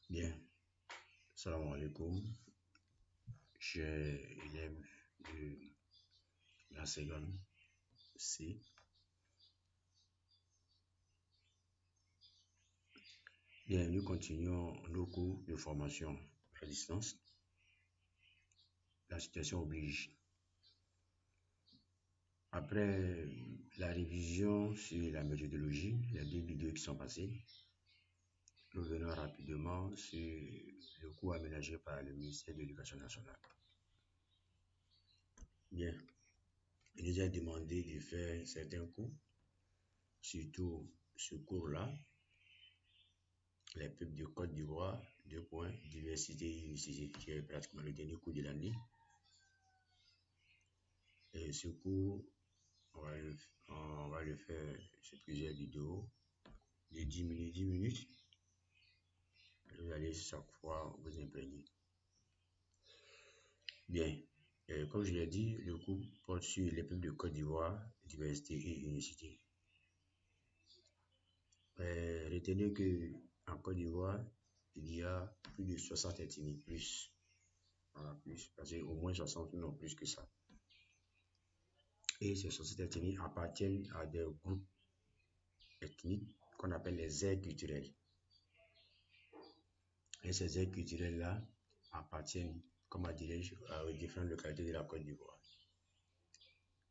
Bien, salam alaikum. J'ai élève de la seconde C. Bien, nous continuons nos cours de formation à distance. La situation oblige. Après la révision sur la méthodologie, les 2 vidéos qui sont passées, nous venons rapidement sur le cours aménagé par le ministère de l'Éducation nationale. Bien, il nous a demandé de faire certains cours, surtout ce cours-là, les peuples de Côte d'Ivoire, diversité et unicité, qui est pratiquement le dernier cours de l'année. Et ce cours, on va le faire sur plusieurs vidéos de 10 minutes. Vous allez chaque fois vous imprégner. Bien, comme je l'ai dit, le cours porte sur les peuples de Côte d'Ivoire, diversité et unicité. Retenez que en Côte d'Ivoire, il y a plus de 60 ethnies, plus. Voilà, plus, parce qu'au moins 60, non plus que ça. Et ces 60 ethnies appartiennent à des groupes ethniques qu'on appelle les aires culturelles. Et ces aires culturelles-là appartiennent, comment dirais-je, aux différentes localités de la Côte d'Ivoire.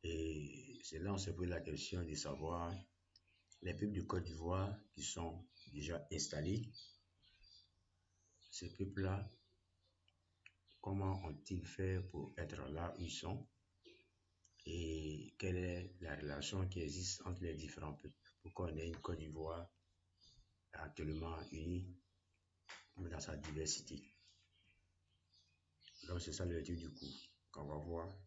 Et c'est là où on se pose la question de savoir les peuples de Côte d'Ivoire qui sont déjà installés, ces peuples-là, comment ont-ils fait pour être là où ils sont et quelle est la relation qui existe entre les différents peuples pour qu'on ait une Côte d'Ivoire actuellement unie dans sa diversité. Donc c'est ça le titre du cours qu'on va voir.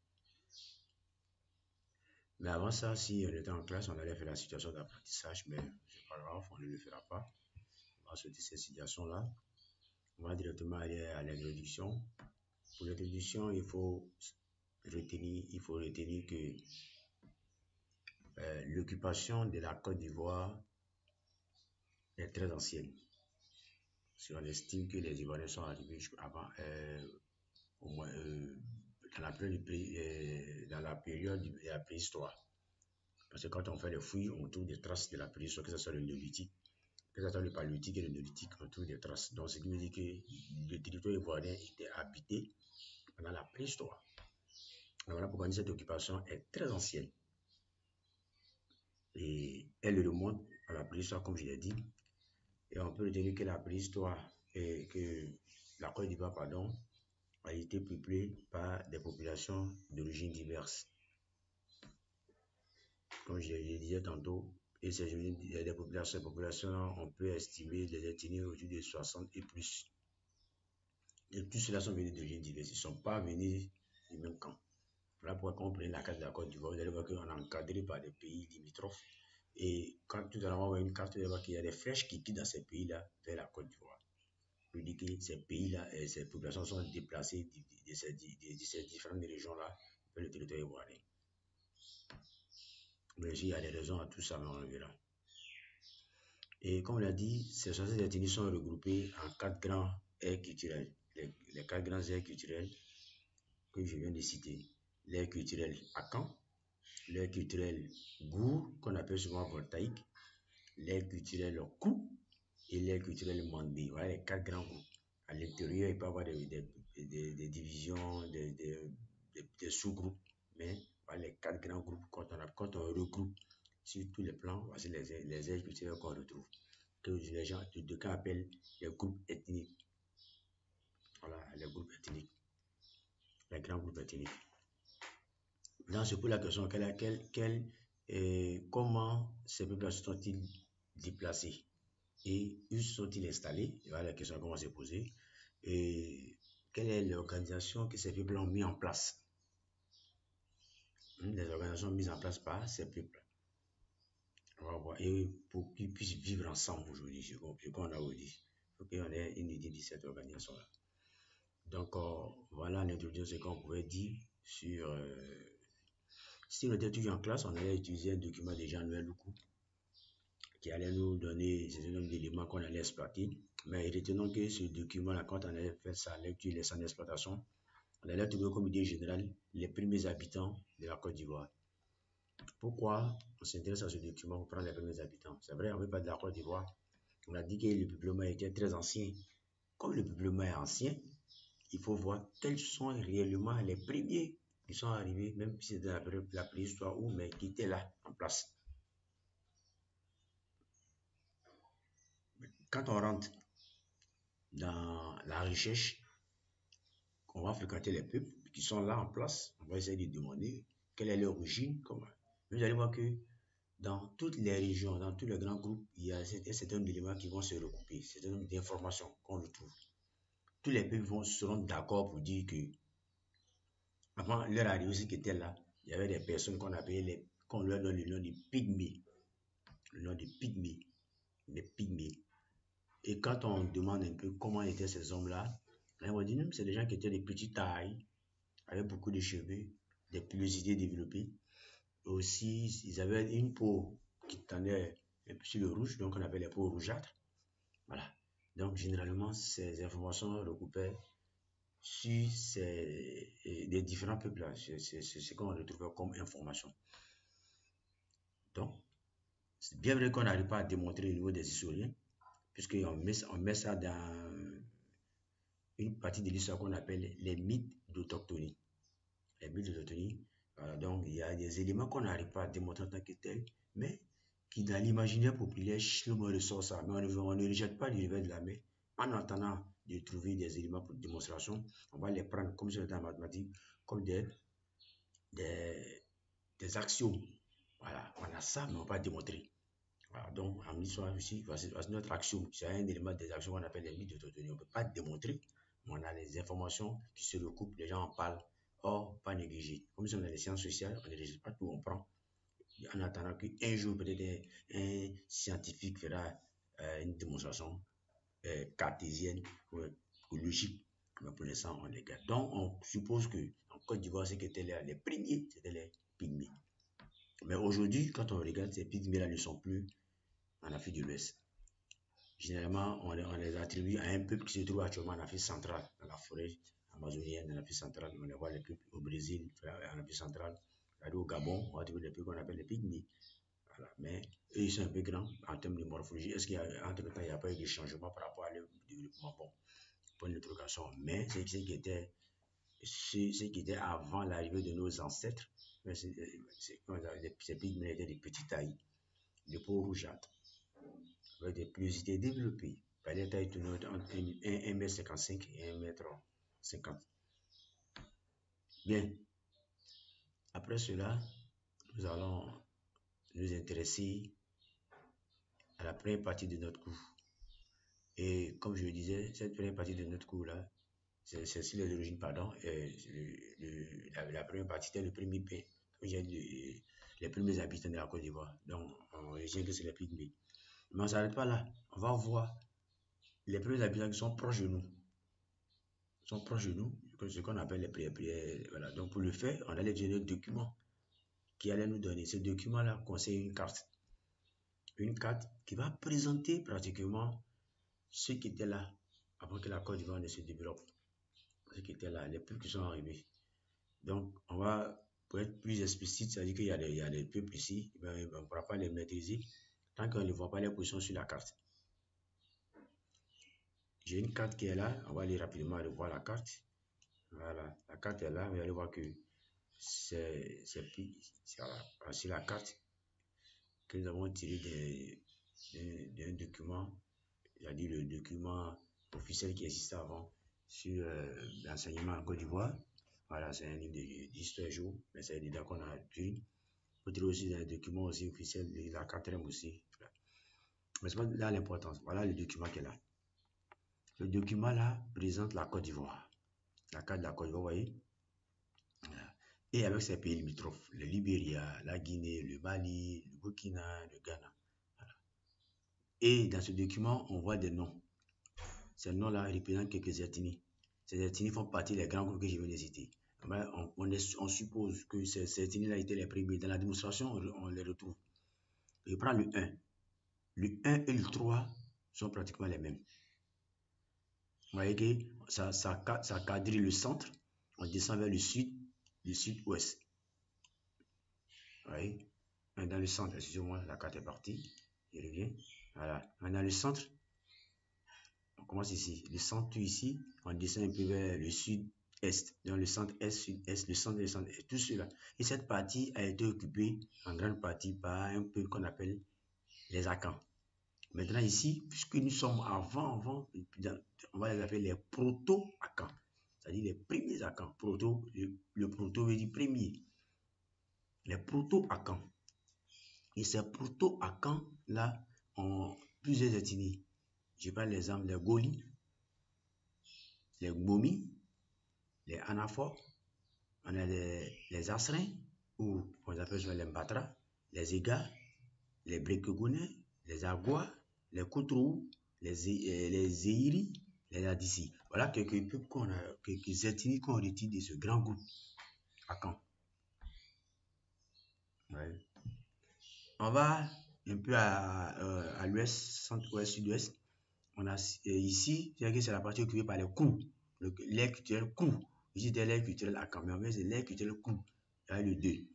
Mais avant ça, si on était en classe, on allait faire la situation d'apprentissage, mais c'est pas grave, on ne le fera pas. On va sauter cette situation-là. On va directement aller à l'introduction. Pour l'introduction, il faut retenir que l'occupation de la Côte d'Ivoire est très ancienne. Si on estime que les Ivoiriens sont arrivés avant, au moins dans la période de la préhistoire. Parce que quand on fait les fouilles, on trouve des traces de la préhistoire, que ce soit le néolithique, que ce soit le paléolithique et le néolithique, on trouve des traces. Donc, ce qui veut dire que le territoire ivoirien était habité pendant la préhistoire. Donc, voilà pourquoi cette occupation est très ancienne. Et elle remonte à la préhistoire, comme je l'ai dit. Et on peut retenir que la préhistoire, que la Côte d'Ivoire, pardon, a été peuplée par des populations d'origines diverses. Comme je le disais tantôt, et des populations, on peut estimer les ethnies autour de 60 et plus. Et tous ceux-là sont venus d'origines diverses. Ils ne sont pas venus du même camp. Voilà pourquoi quand on prend la carte de la Côte d'Ivoire, vous allez voir qu'on est encadré par des pays limitrophes. Et quand tout à l'heure on voit une carte, vous allez voir qu'il y a des flèches qui quittent dans ces pays-là vers la Côte d'Ivoire. Je dis que ces pays-là et ces populations sont déplacées de ces différentes régions-là vers le territoire ivoirien. Mais il y a des raisons à tout ça, mais on le verra. Et comme on l'a dit, ces 60 ethnies sont regroupées en 4 grands aires culturelles. Les 4 grands aires culturelles que je viens de citer. L'aire culturelle Akan, l'aire culturelle Gour, qu'on appelle souvent voltaïque, l'aire culturelle Kou et l'aire culturelle Mandé. Voilà les 4 grands groupes. À l'intérieur, il peut y avoir des divisions, des sous-groupes, mais voilà les 4 grands groupes. Quand on regroupe sur tous les plans, voici les aires culturelles qu'on retrouve, que les gens de cas appellent les groupes ethniques. Voilà, les groupes ethniques, les grands groupes ethniques. Maintenant, c'est pour la question comment ces peuples sont-ils déplacés et où sont-ils installés? Voilà la question qu'on va se poser. Et quelle est l'organisation que ces peuples ont mis en place? Les organisations mises en place par ces peuples. On va voir. Et pour qu'ils puissent vivre ensemble aujourd'hui, ce qu'on a dit. Il faut qu'on ait une idée de cette organisation-là. Donc, voilà l'introduction ce qu'on pouvait dire sur... si on était toujours en classe, on allait utiliser un document de Jean-Noël Loukou. qui allait nous donner un nombre d'éléments qu'on allait exploiter. Mais retenons que ce document-là, quand on allait faire sa lecture et les centres d'exploitation, on allait trouver comme idée générale les premiers habitants de la Côte d'Ivoire. Pourquoi on s'intéresse à ce document pour prendre les premiers habitants? C'est vrai, on ne veut pas de la Côte d'Ivoire. On a dit que le peuplement était très ancien. Comme le peuplement est ancien, il faut voir quels sont réellement les premiers qui sont arrivés, même si c'est dans la préhistoire ou mais qui étaient là en place. Quand on rentre dans la recherche, on va fréquenter les peuples qui sont là en place. On va essayer de demander quelle est l'origine. Vous allez voir que dans toutes les régions, dans tous les grands groupes, il y a un certain nombre d'éléments qui vont se recouper, un certain nombre d'informations qu'on retrouve. Tous les peuples seront d'accord pour dire que avant leur arrivée, ce qui était là, il y avait des personnes qu'on appelait, qu'on leur donne le nom de pygmées. Le nom de pygmées. Les pygmées. Et quand on demande un peu comment étaient ces hommes-là, on va dire, c'est des gens qui étaient de petites tailles, avec beaucoup de cheveux, des pilosités développées. Aussi, ils avaient une peau qui tendait sur le rouge, donc on appelle les peaux rougeâtres. Voilà. Donc, généralement, ces informations recoupaient sur des différents peuples. C'est ce qu'on retrouve comme information. Donc, c'est bien vrai qu'on n'arrive pas à démontrer au niveau des historiens, puisqu'on met ça dans une partie de l'histoire qu'on appelle les mythes d'autochtonie. Les mythes d'autochtonie, donc il y a des éléments qu'on n'arrive pas à démontrer en tant que tels, mais qui dans l'imaginaire populaire, le ressort ça. Mais on ne rejette pas l'univers de la mer. En attendant de trouver des éléments pour démonstration, on va les prendre comme si on était en mathématiques, comme des axiomes. Voilà, on a ça, mais on ne va pas démontrer. Voilà, donc en histoire aussi, voici notre axiome. C'est un élément des actions qu'on appelle les mythes d'autochtonie. On ne peut pas démontrer, mais on a les informations qui se recoupent, les gens en parlent. Or, pas négligé. Comme si on a les sciences sociales, on ne néglige pas tout, on prend. En attendant qu'un jour, peut-être un scientifique fera une démonstration cartésienne ou logique. Mais pour l'instant, on les garde. Donc, on suppose qu'en Côte d'Ivoire, ce qui étaient les premiers, c'était les pygmées. Mais aujourd'hui, quand on regarde, ces pygmées-là ne sont plus en Afrique de l'Ouest. Généralement, on les attribue à un peuple qui se trouve actuellement en Afrique centrale, dans la forêt amazonienne, en Afrique centrale. On les voit les peuples au Brésil, en Afrique centrale. Au Gabon, on va trouver des peuples qu'on appelle les pygmées. Voilà. Mais eux, ils sont un peu grands en termes de morphologie. Est-ce qu'entre-temps, il n'y a pas eu de changement par rapport à leur développement? Bon, point d'interrogation. Mais c'est ce qui était avant l'arrivée de nos ancêtres. Ces pygmées étaient des petites tailles, de peau rougeâtre, avec des pilosités développées, par des tailles tournant entre 1,55 m et 1,50 m. Bien. Après cela, nous allons nous intéresser à la première partie de notre cours. Et comme je le disais, cette première partie de notre cours-là, c'est sur les origines, pardon. La première partie, c'était le premier pays, les premiers habitants de la Côte d'Ivoire. Donc, on retient que c'est les pygmées. Mais on ne s'arrête pas là. On va voir les premiers habitants qui sont proches de nous. Ce qu'on appelle les prières. Voilà. Donc, pour le faire, on allait générer un document qui allait nous donner. Ce document-là contient une carte. Une carte qui va présenter pratiquement ceux qui étaient là avant que la Côte d'Ivoire ne se développe. Ceux qui étaient là, les peuples qui sont arrivés. Donc, on va, pour être plus explicite, c'est-à-dire qu'il y a des peuples ici, on ne pourra pas les maîtriser tant qu'on ne voit pas les positions sur la carte. J'ai une carte qui est là, on va aller rapidement aller voir la carte. Voilà, la carte est là, vous allez voir que c'est sur la carte que nous avons tiré d'un document, c'est-à-dire le document officiel qui existait avant sur l'enseignement en Côte d'Ivoire. Voilà, c'est un livre d'histoire jour, mais c'est dedans qu'on a pris. Vous trouvez aussi dans les documents aussi officiels, la quatrième aussi. Mais c'est pas là l'importance. Voilà le document qui est là. Le document là présente la Côte d'Ivoire. La carte de la Côte d'Ivoire, vous voyez. Voilà. Et avec ses pays limitrophes, le Libéria, la Guinée, le Mali, le Burkina, le Ghana. Voilà. Et dans ce document, on voit des noms. Ces noms-là représentent quelques ethnies. Ces ethnies font partie des grands groupes que je viens de citer. On suppose que ces ethnies-là étaient les premiers. Dans la démonstration, on les retrouve. Je prends le 1. le 1 et le 3 sont pratiquement les mêmes. Vous voyez que ça quadrille le centre, on descend vers le sud-ouest. Vous voyez, dans le centre, excusez-moi, la carte est partie, je reviens. Voilà, dans le centre, on commence ici. Le centre ici, on descend un peu vers le sud-est. Dans le centre-est, sud-est, le centre et centre-est, tout cela. Et cette partie a été occupée en grande partie par un peuple qu'on appelle les Akans. Maintenant ici, puisque nous sommes avant, on va les appeler les proto-Akans. C'est-à-dire les premiers Akans. Le proto veut dire premier. Les proto-Akans. Et ces proto-Akans là ont plusieurs ethnies. Je prends l'exemple des Goli, les Gbomi, les Anafor, on a les Asrins, ou on appelle ça les Mbatra, les Ega, les Brekegounais, les Agua, les Koutrou, les Zéiri, les Adissi. Voilà quelques peuples quelques ethnies qu'on retire de ce grand groupe Akan. Ouais. On va un peu à l'ouest, centre-ouest, sud-ouest. On a ici, c'est la partie occupée par les Kou, l'air culturel Kou. Ici, c'est l'air culturel Akan, mais c'est l'air culturel Kou. Il y a le 2.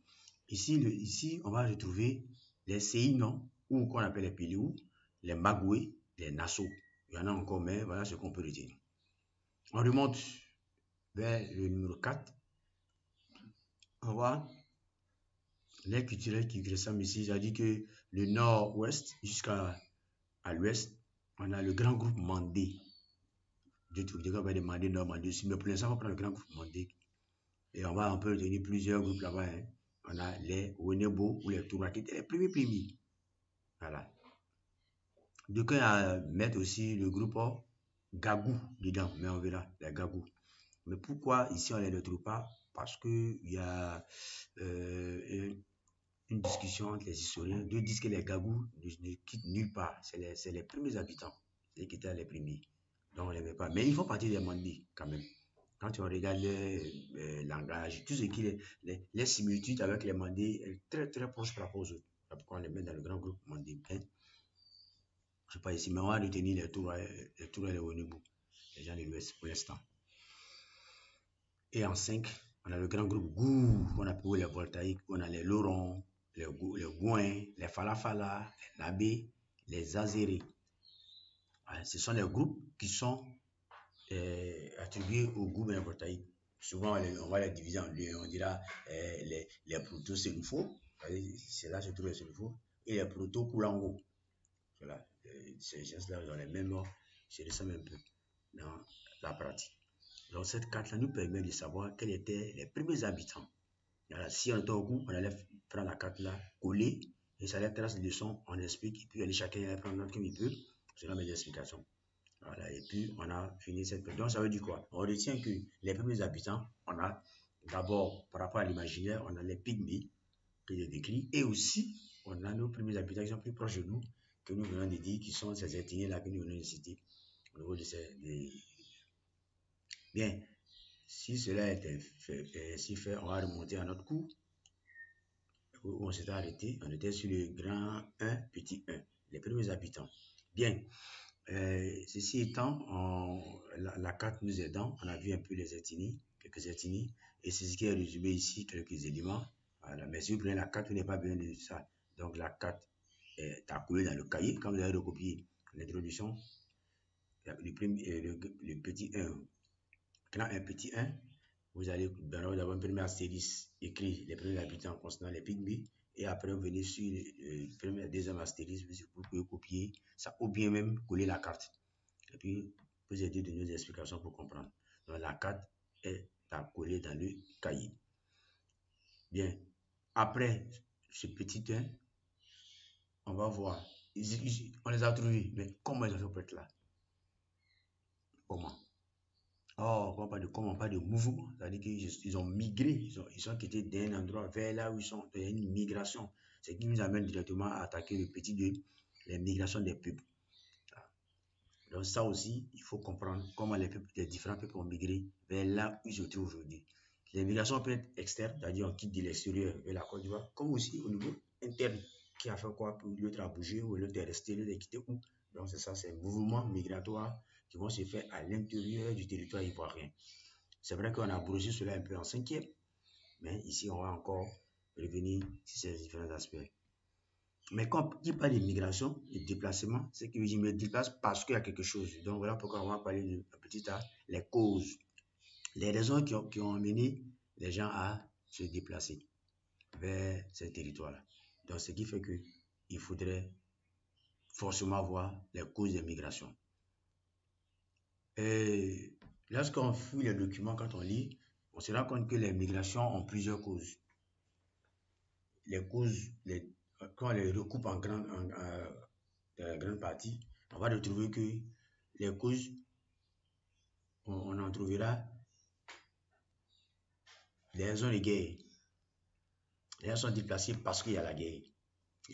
Ici, on va retrouver les Séinon, ou qu'on appelle les Péliou, les Magoué, les Nassau. Il y en a encore, mais voilà ce qu'on peut retenir. On remonte vers le numéro 4. On voit l'air culturel qui ressemble ici, c'est-à-dire que le nord-ouest jusqu'à l'ouest, on a le grand groupe Mandé. Des on va demander Nord Mandé aussi, mais pour l'instant, on va prendre le grand groupe Mandé. Et on peut retenir plusieurs groupes là-bas. Hein. On a les Wenebo ou les Toura qui étaient les premiers. Voilà. Donc, on va mettre aussi le groupe Gagou dedans, mais on verra, les Gagou. Mais pourquoi ici on ne les retrouve pas? Parce qu'il y a une discussion entre les historiens. Deux disent que les Gagou ne quittent nulle part. C'est les premiers habitants. C'est qui étaient les premiers. Donc on ne les met pas. Mais ils font partie des Mandis quand même. Quand on regarde le langage, tout ce qui est les similitudes avec les Mandis est très très proche par rapport aux autres. C'est pourquoi on les met dans le grand groupe Mandi. Hein? Je ne sais pas ici, mais on va retenir les Tours et les Wenebo, les gens de l'Ouest pour l'instant. Et en 5, on a le grand groupe Gou, on appelle les Voltaïques, on a les Lorons, les Gouins, les Falafala, les Nabé, les Azérés. Ce sont les groupes qui sont attribués au groupe des Voltaïques. Souvent, on va les diviser en deux. On dira les proto-Sénoufo, c'est là que se trouve les Sénoufo, et les proto-Koulango. Voilà. Ces gens-là ont les mêmes morts, se ressemblent un peu dans la pratique. Donc, cette carte-là nous permet de savoir quels étaient les premiers habitants. Alors, si on était au goût, on allait prendre la carte-là, coller, et ça allait tracer des leçons, on explique, et puis aller chacun allait prendre notre comme il peut, selon mes explications. Voilà, et puis on a fini cette période. Donc, ça veut dire quoi? On retient que les premiers habitants, on a d'abord, par rapport à l'imaginaire, on a les pygmées que j'ai décrits, et aussi, on a nos premiers habitants qui sont plus proches de nous, que nous venons de dire, qui sont ces ethnies-là que nous venons de citer, au niveau de ces... Bien, si cela était fait, on va remonter à notre cours, où on s'était arrêté, on était sur le grand 1, petit 1, les premiers habitants. Bien, ceci étant, la carte nous aidant, on a vu un peu les ethnies, quelques ethnies, et c'est ce qui est résumé ici, quelques éléments. Voilà. Mais si vous prenez la carte, vous n'avez pas besoin de ça. Donc la carte est accoulée dans le cahier, quand vous avez recopié l'introduction, le petit 1, grand 1, petit 1, vous allez avoir un premier astérisque écrit les premiers habitants concernant les pygmées, et après vous venez sur le premier, deuxième astérisque, vous pouvez copier ça ou bien même coller la carte. Et puis vous aider de nos explications pour comprendre. Donc la carte est à coller dans le cahier. Bien, après ce petit 1, on va voir. On les a trouvés, mais comment ils ont fait pour être là? Comment? Oh, on parle de comment, on parle de mouvement, c'est-à-dire qu'ils ont migré, ils sont quittés d'un endroit vers là où ils sont, il y a une migration, ce qui nous amène directement à attaquer le petit 2, les migrations des peuples. Donc ça aussi, il faut comprendre comment les différents peuples ont migré vers là où ils se trouvent aujourd'hui. Les migrations peuvent être externes, c'est-à-dire on quitte de l'extérieur vers la Côte d'Ivoire, comme aussi au niveau interne, qui a fait quoi, l'autre a bougé, ou l'autre est resté, l'autre est quitté où. Donc c'est ça, c'est un mouvement migratoire qui vont se faire à l'intérieur du territoire ivoirien. C'est vrai qu'on a brosé cela un peu en cinquième, mais ici on va encore revenir sur ces différents aspects. Mais quand il parle d'immigration et de déplacement, c'est que je me déplace parce qu'il y a quelque chose. Donc voilà pourquoi on va parler de petit à les causes, les raisons qui ont amené les gens à se déplacer vers ces territoires-là. Donc ce qui fait qu'il faudrait forcément voir les causes des migrations. Et lorsqu'on fouille les documents, quand on lit, on se rend compte que les migrations ont plusieurs causes. Les causes, quand on les recoupe en grande partie, on va retrouver que les causes, on en trouvera des raisons de guerre. Les gens sont déplacés parce qu'il y a la guerre.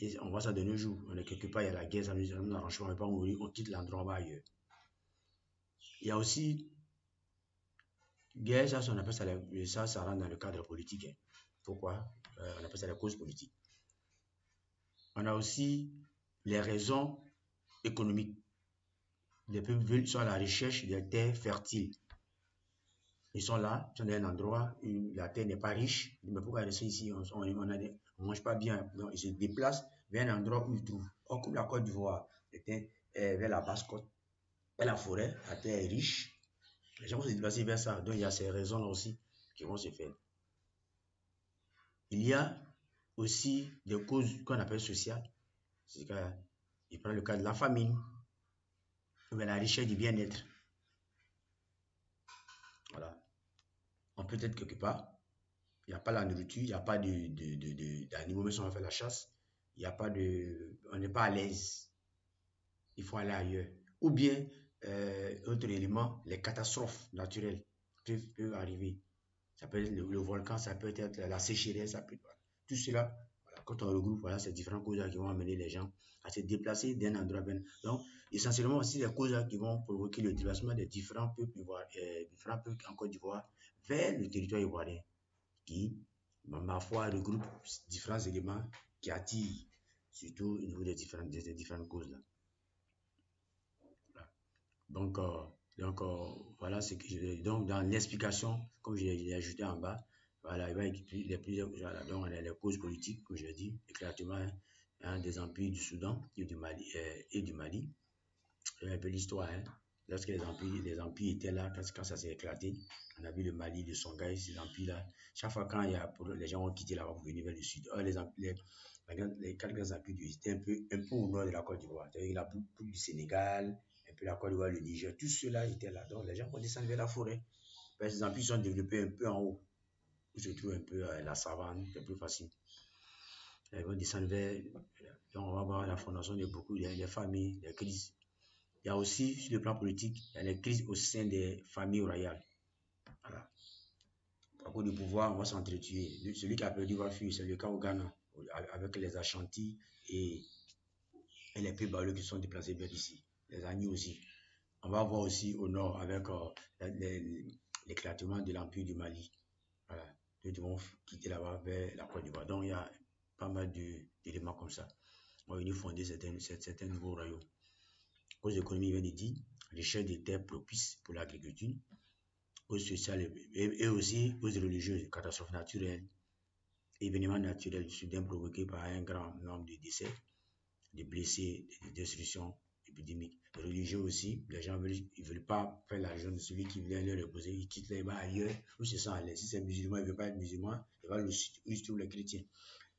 Et on voit ça de nos jours. On est quelque part, il y a la guerre, ça nous arrange pas, on ne va pas mourir, on quitte l'endroit, on va ailleurs. Il y a aussi guerre, ça on appelle ça, ça rentre dans le cadre politique. Hein. Pourquoi on appelle ça la cause politique. On a aussi les raisons économiques. Les peuples sont à la recherche des terres fertiles. Ils sont là, ils sont dans un endroit où la terre n'est pas riche. Mais pourquoi rester ici? On ne mange pas bien. Donc, ils se déplacent vers un endroit où ils trouvent. Or, comme la Côte d'Ivoire était vers la basse côte, vers la forêt, la terre est riche. Les gens vont se déplacer vers ça. Donc, il y a ces raisons-là aussi qui vont se faire. Il y a aussi des causes qu'on appelle sociales. Il prend le cas de la famine, ou bien la richesse du bien-être. Voilà. On peut être quelque part, il n'y a pas la nourriture, il n'y a pas d'animaux, mais si on va faire la chasse, il n'y a pas on n'est pas à l'aise. Il faut aller ailleurs. Ou bien, autre élément, les catastrophes naturelles peuvent arriver. Ça peut être le volcan, ça peut être la sécheresse, ça peut être, tout cela. Voilà, quand on regroupe, voilà, ces différentes causes qui vont amener les gens à se déplacer d'un endroit à un autre. Donc, essentiellement aussi les causes qui vont provoquer le déplacement des différents peuples en Côte d'Ivoire vers le territoire ivoirien, qui, ma foi, regroupe différents éléments qui attirent, surtout au niveau des différentes causes-là. Voilà. Donc, voilà ce que je veux dire. Donc, dans l'explication, comme je l'ai ajouté en bas, voilà, il va y a plusieurs, voilà, donc on a les causes politiques, que je dis, éclatement des empires du Soudan et du Mali. C'est un peu l'histoire, hein. Lorsque les empires étaient là, quand ça s'est éclaté, on a vu le Mali, le Songhai, ces empires-là. Chaque fois quand les gens ont quitté là-bas pour venir vers le sud, les quatre grands empires étaient un peu au nord de la Côte d'Ivoire. C'est-à-dire la beaucoup du Sénégal, un peu la Côte d'Ivoire, le Niger, tout cela était là. Donc les gens vont descendre vers la forêt. Ces empires sont développés un peu en haut, où se trouve un peu la savane, c'est plus facile. Ils vont descendre vers. Donc on va voir la fondation de beaucoup des familles, des crises. Il y a aussi, sur le plan politique, il y a les crises au sein des familles royales. Voilà. À cause du pouvoir, on va s'entretuer. Celui qui a perdu va fuir. C'est le cas au Ghana, avec les Ashanti et les Pays-Bas qui sont déplacés vers ici. Les Agnis aussi. On va voir aussi au nord avec l'éclatement de l'Empire du Mali. Voilà. Ils vont quitter là-bas vers la Côte d'Ivoire. Donc, il y a pas mal d'éléments comme ça. On va venir fonder certains nouveaux royaumes. Aux économies, il vient de dire, recherche des terres propices pour l'agriculture, aux sociales et aussi aux religieuses, catastrophes naturelles, événements naturels soudains provoqués par un grand nombre de décès, de blessés, de destructions épidémiques. Les religieux aussi, les gens ils veulent pas faire l'argent de celui qui vient leur reposer, ils quittent les bas ailleurs où se sent à l'aise. Si c'est musulman, il ne veut pas être musulman, il va où se trouvent les chrétiens.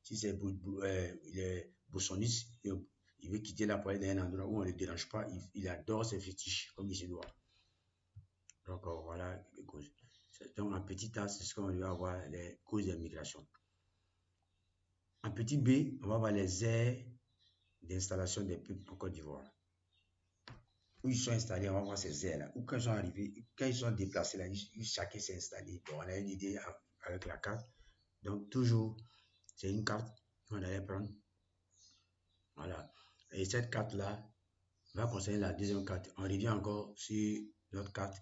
Si c'est les boussonistes, il veut quitter la poêle d'un endroit où on ne le dérange pas, il adore ses fétiches comme il se doit. Donc voilà les causes. Donc en petit A, c'est ce qu'on va voir les causes de migration. En petit B, on va voir les aires d'installation des peuples en Côte d'Ivoire. Où ils sont installés, on va voir ces aires-là. Où quand ils sont arrivés, quand ils sont déplacés là, chacun s'est installé. Bon, on a une idée avec la carte. Donc toujours, c'est une carte qu'on allait prendre. Voilà. Et cette carte-là va concerner la deuxième carte. On revient encore sur notre carte.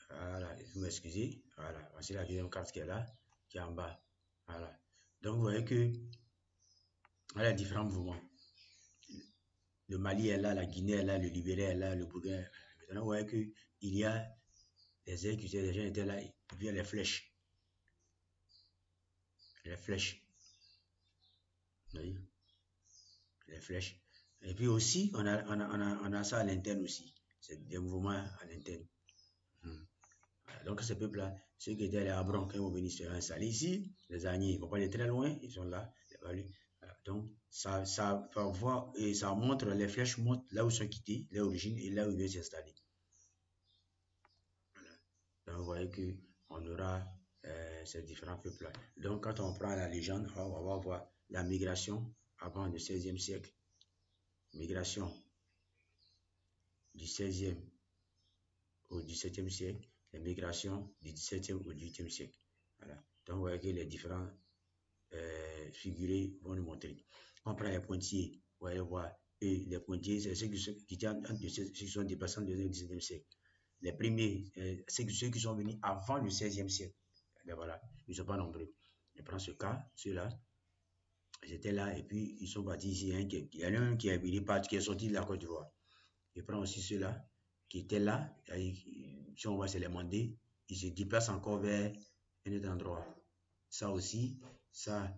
Voilà, vous m'excusez. Voilà, voici la deuxième carte qui est là, qui est en bas. Voilà. Donc, vous voyez que Voilà les différents mouvements. Le Mali est là, la Guinée est là, le Libéria est là, le Burkina. Maintenant, vous voyez qu'il y a des exécutés, les gens étaient là, et puis il y a les flèches. Les flèches. Vous voyez? Les flèches. Et puis aussi, on a ça à l'interne aussi. C'est des mouvements à l'interne. Voilà. Donc, ce peuple-là, ceux qui étaient les Abrons, quand ils vont venir se installer ici, les Agnis, ils ne vont pas aller très loin, ils sont là. Voilà. Donc, ça va voir et ça montre, les flèches montrent là où ils sont quittés, leur origine et là où ils veulent s'installer. Voilà. Donc, vous voyez qu'on aura ces différents peuples-là. Donc, quand on prend la légende, on va voir la migration avant le XVIe siècle. Migration du XVIe au XVIIe siècle, les migrations du XVIIe au XVIIIe siècle. Voilà. Donc, vous voyez que les différents figurés vont nous montrer. On prend les pointillés, vous allez voir, et les pointillés, c'est ceux qui sont déplacés dans le XIXe siècle. Les premiers, c'est ceux qui sont venus avant le XVIe siècle. Et voilà, ils ne sont pas nombreux. Je prends ce cas, ceux-là, ils étaient là et puis ils sont partis ici. Il y en a un qui est sorti de la Côte d'Ivoire. Je prends aussi ceux-là qui étaient là. Si on voit, c'est les Mandés. Ils se déplacent encore vers un autre endroit. Ça aussi, ça,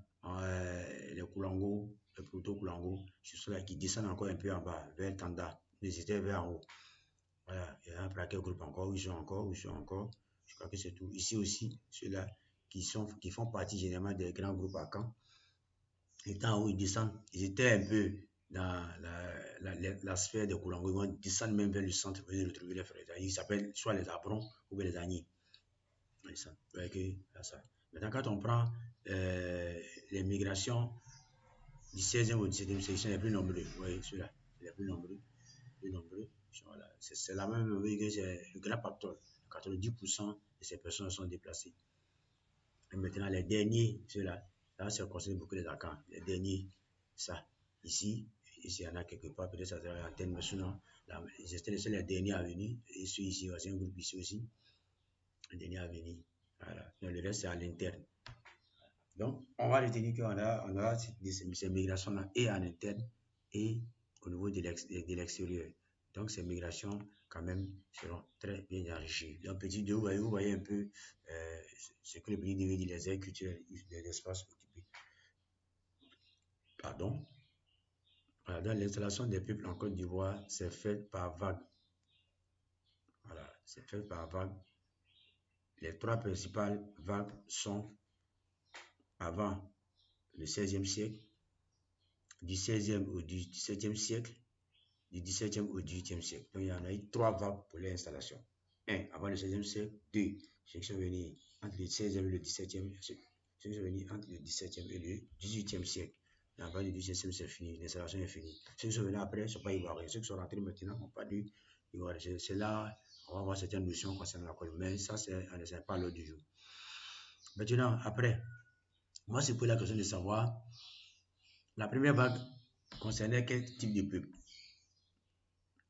les Koulango, les Proto-Koulango, c'est ceux-là qui descendent encore un peu en bas, vers Tanda. Ils étaient vers en haut. Voilà, il y a un paquet groupe encore, où ils sont encore, où ils sont encore. Je crois que c'est tout. Ici aussi, ceux-là qui font partie généralement des grands groupes à Caen. Étant où ils descendent, ils étaient un peu dans la sphère de Koulango. Ils vont descendre même vers le centre pour retrouver les frères. Ils s'appellent soit les Abrons ou les Agnis. Ça. Maintenant, quand on prend les migrations du 16e au 17e siècle, ils sont les plus nombreux. Vous voyez, ceux-là, les plus nombreux. Voilà. C'est la même, vous voyez que c'est le grand pactole. 90% de ces personnes sont déplacées. Et maintenant, les derniers, ceux-là, là, ça concerne beaucoup les Akans. Les derniers, ça, ici, il y en a quelque part, peut-être ça sera l'antenne, mais sinon, c'était les derniers à venir. Et ceux ici, c'est un groupe ici aussi, les derniers à venir. Voilà. Donc, le reste, c'est à l'interne. Donc, on va retenir qu'on a ces migrations-là et en interne et au niveau de l'extérieur. Donc, ces migrations, quand même, seront très bien enrichies. Donc, petit 2, vous voyez un peu ce que le petit 2 dit, les aires culturelles, les espaces occupés. Pardon. Voilà, donc, l'installation des peuples en Côte d'Ivoire, c'est fait par vague. Voilà, c'est fait par vague. Les trois principales vagues sont avant le XVIe siècle, du XVIe au XVIIe siècle, du XVIIe au XVIIIe siècle. Donc, il y en a eu trois vagues pour l'installation. Un, avant le XVIe siècle. Deux, ceux qui sont venus entre le XVIe et le XVIIe, ceux qui sont venus entre le XVIIe et le XVIIIe siècle. Et avant le XVIIe, c'est fini, l'installation est finie. Ceux qui sont venus après ne sont pas ivoiriens. Ceux qui sont rentrés maintenant n'ont pas dû ivoiriens. C'est là on va avoir certaines notions concernant la Côte, mais ça, c'est pas l'ordre du jour. Maintenant, après, moi, c'est pour la question de savoir, la première vague concernait quel type de peuple.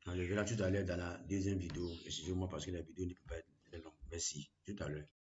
On le verra tout à l'heure dans la deuxième vidéo. Excusez-moi parce que la vidéo ne peut pas être très longue. Merci. Tout à l'heure.